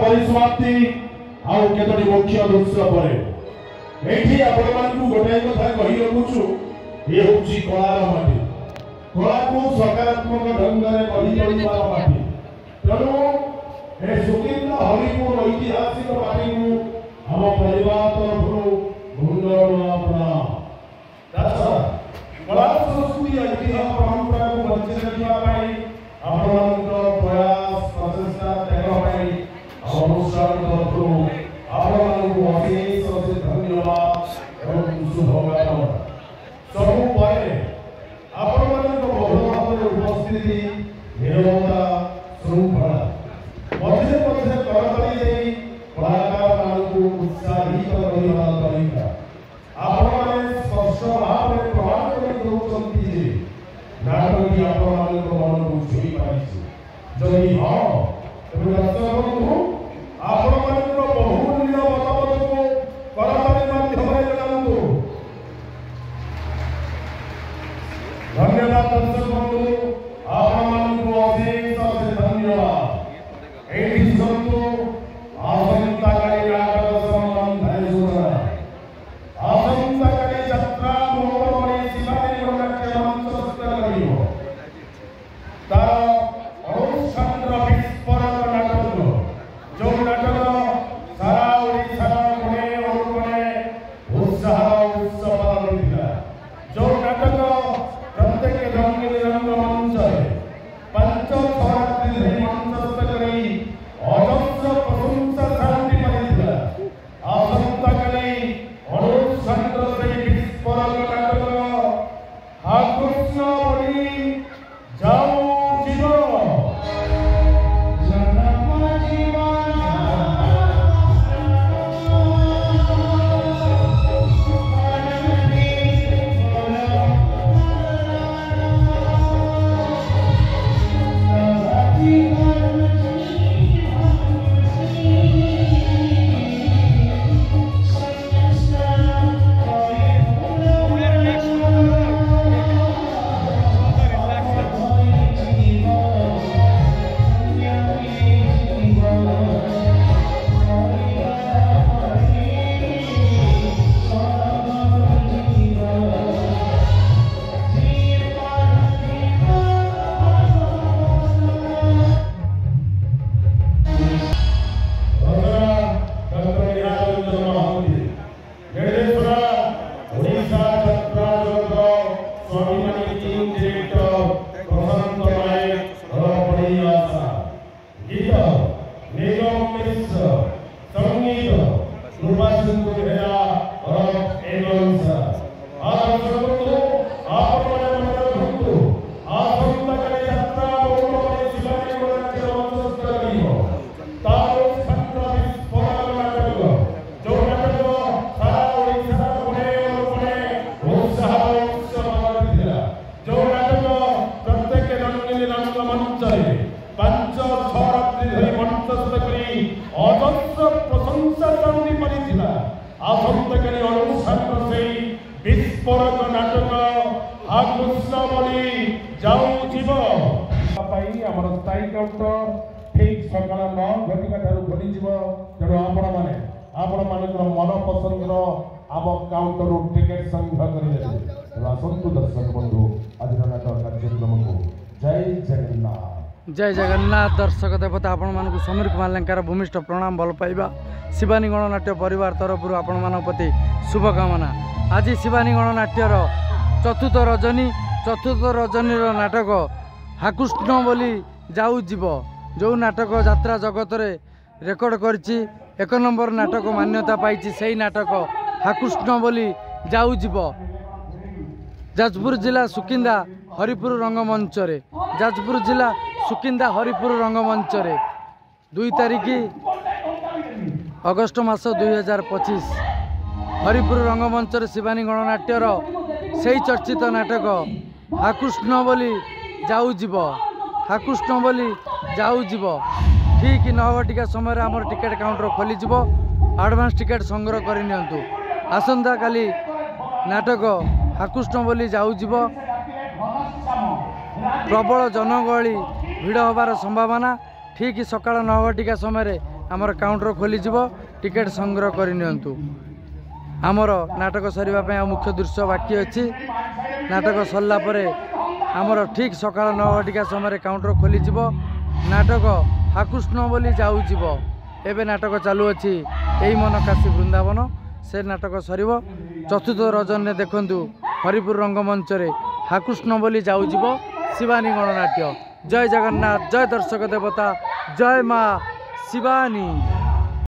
परिसमाप्ति आउ केतोटी मुख्य दृश्य पर एठी आपण मानकु गोटाई कथा कहि रखुछु ए होची कलार माटी कला को सकारात्मक ढंग रे कहि तोड़िबार माटी तेणु ए सुकिंद हरिपुर ऐतिहासिक माटी को हम परिवार तरफरु गुणगान प्रणाम दासा कला संस्कृति ऐतिहासिक परंपरा को बचाई रखिबा पई आपनकर प्रयास प्रचेष्टा देखा पई अनुष्ठान तरफरु आपनकर अशेष अशेष धन्यवाद एवं शुभकामना सबु परे आपनकर बहुभाव उपस्थिति निरवता श्रृंखला मध्य मध्य करताली देई कलाकार मानकु उत्साहित करिबा तरीका आपन स्पष्ट भाव प्रमाण करि दउछंती जे नाटक आपनकर मन को छुई पारिछि जदि हां तबे दर्शकଙ୍କୁ आपनकर बहुमूल्य मतामत को करताली माध्यमरे जणाନ୍ତୁ धन्यवाद दर्शक बंधु आपनମାନଙ୍କୁ अशेष अशेष धन्यवाद एठी सन्तु आसंताकाली नाटक संबंधରେ सूचना आसंताकाली यात्रा मोहमणि शिवानी नाट्य मंचस्थ करियो तार अनुष्ठानर विस्फोरक नाटक जो नाटक सारा ओडिशा कोणे अनुकोणे उत्साह उत्सव पालिला जो नाटक प्रत्येक रंगीन रंगमंच पंच छरात्रि धरि मंचस्थ करी अजस्र प्रशंसा शांति पालिला आसंताकाली अनुष्ठानर से विस्फोरक नाटक हा कृष्ण बड़ी जाऊ जीवन जय जगन्नाथ दर्शक देवता आपण मानक समीर कुमार लेंकार भूमिष्ठ प्रणाम भल पाइबा शिवानी गणनाट्य परिवार तरफ आपण मान प्रति शुभकामना। आज शिवानी गणनाट्यर चतुर्थ रजनी नाटक हाकृष्ण बोली जाऊ जीव जो नाटक यात्रा जगत रे ରେକର୍ଡ କରିଛି। 1 ନମ୍ବର ନାଟକ ମାନ୍ୟତା ପାଇଛି। ସେହି ନାଟକ ହାକୃଷ୍ଣ ବୋଲି ଯାଉ ଯିବ ଯାଜପୁର ଜିଲ୍ଲା ସୁକିନ୍ଦା ହରିପୁର ରଙ୍ଗମଞ୍ଚରେ। ଯାଜପୁର ଜିଲ୍ଲା ସୁକିନ୍ଦା ହରିପୁର ରଙ୍ଗମଞ୍ଚରେ 2 ତାରିଖ ଅଗଷ୍ଟ ମାସ 2025 ହରିପୁର ରଙ୍ଗମଞ୍ଚରେ ଶିବାନୀ ଗଣନାଟ୍ୟର ସେହି ଚର୍ଚ୍ଚିତ ନାଟକ ହାକୃଷ୍ଣ ବୋଲି ଯାଉ ଯିବ। ହାକୃଷ୍ଣ ବୋଲି ଯାଉ ଯିବ। ଠିକ୍ 9 ସମୟରେ ଆମର ଟିକେଟ୍ କାଉଣ୍ଟର ଖୋଲିଯିବ। ଆଡ଼ଭାନ୍ସ ଟିକେଟ୍ ସଂଗ୍ରହ କରିନିଅନ୍ତୁ। ଆସନ୍ତାକାଲି ନାଟକ ହାକୃଷ୍ଣ ବୋଲି ଯାଉ ଯିବ। ପ୍ରବଳ ଜନଗହଳି ଭିଡ଼ ହେବାର ସମ୍ଭାବନା। ଠିକ୍ ସକାଳ 9 ସମୟରେ ଆମର କାଉଣ୍ଟର ଖୋଲିଯିବ। ଟିକେଟ୍ ସଂଗ୍ରହ କରିନିଅନ୍ତୁ। ଆମର ନାଟକ ସରିବା ପାଇଁ ଆଉ ମୁଖ୍ୟ ଦୃଶ୍ୟ ବାକି ଅଛି। ନାଟକ ସରିଲା ପରେ ଆମର ଠିକ୍ ସକାଳ 9 ସମୟରେ କାଉଣ୍ଟର ଖୋଲିଯିବ। ନାଟକ ହାକୃଷ୍ଣ ବୋଲି ଯାଉ ଯିବ। ଏବେ ନାଟକ ଚାଲୁଅଛି ଏଇ ମନ କାଶୀ ବୃନ୍ଦାବନ। ସେ ନାଟକ ସରିବ। ଚତୁର୍ଥ ରଜନରେ ଦେଖନ୍ତୁ ହରିପୁର ରଙ୍ଗମଞ୍ଚରେ ହାକୃଷ୍ଣ ବୋଲି ଯାଉ ଯିବ ଶିବାନୀ ଗଣନାଟ୍ୟ। ଜୟ ଜଗନ୍ନାଥ, ଜୟ ଦର୍ଶକ ଦେବତା, ଜୟ ମା ଶିବାନୀ।